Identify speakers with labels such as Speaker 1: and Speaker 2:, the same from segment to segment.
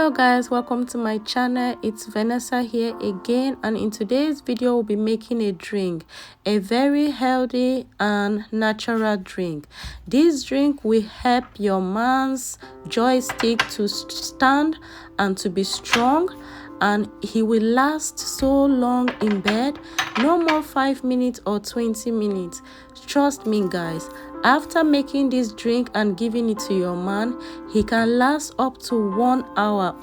Speaker 1: Hello guys, welcome to my channel. It's Vanessa here again, and in today's video we'll be making a drink, a very healthy and natural drink. This drink will help your man's joystick to stand and to be strong, and he will last so long in bed, no more 5 minutes or 20 minutes. Trust me guys, after making this drink and giving it to your man, he can last up to 1 hour.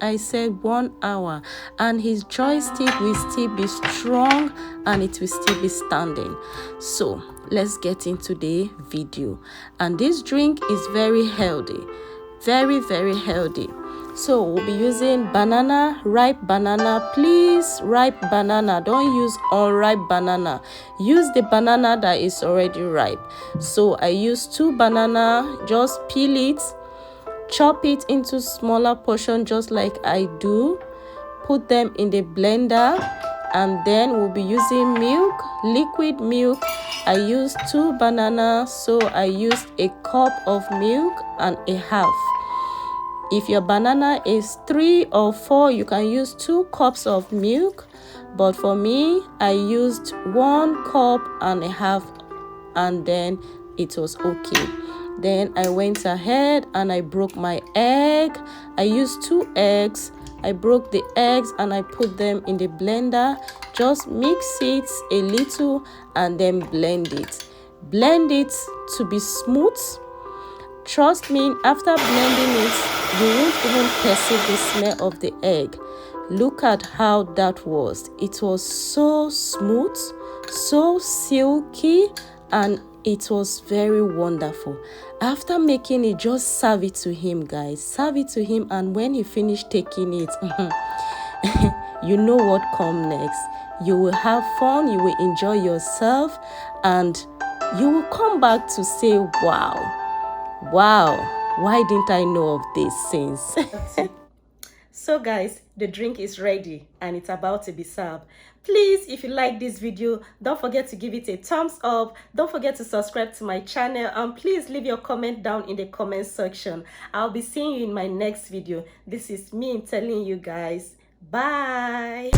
Speaker 1: I said 1 hour, and his joystick will still be strong and it will still be standing. So let's get into the video. And this drink is very healthy, very healthy. So we'll be using banana, ripe banana. Please, ripe banana, don't use unripe banana. Use the banana that is already ripe. So I use 2 banana, just peel it, chop it into smaller portion just like I do, put them in the blender, and then we'll be using milk, liquid milk. I used 2 bananas, so I used a cup of milk and a half. If your banana is 3 or 4, you can use 2 cups of milk, but for me I used 1 cup and a half, and then it was okay. Then I went ahead and I broke my egg. I used 2 eggs. I broke the eggs and I put them in the blender. Just mix it a little and then blend it. Blend it to be smooth. Trust me, after blending it, you won't even perceive the smell of the egg. Look at how that was. It was so smooth, so silky, and it was very wonderful. After making it, just serve it to him, guys. Serve it to him, and when he finished taking it, you know what comes next. You will have fun, you will enjoy yourself, and you will come back to say, wow, why didn't I know of these things? So guys, the drink is ready and it's about to be served. Please, if you like this video, don't forget to give it a thumbs up. Don't forget to subscribe to my channel, and please leave your comment down in the comment section. I'll be seeing you in my next video. This is me telling you guys bye.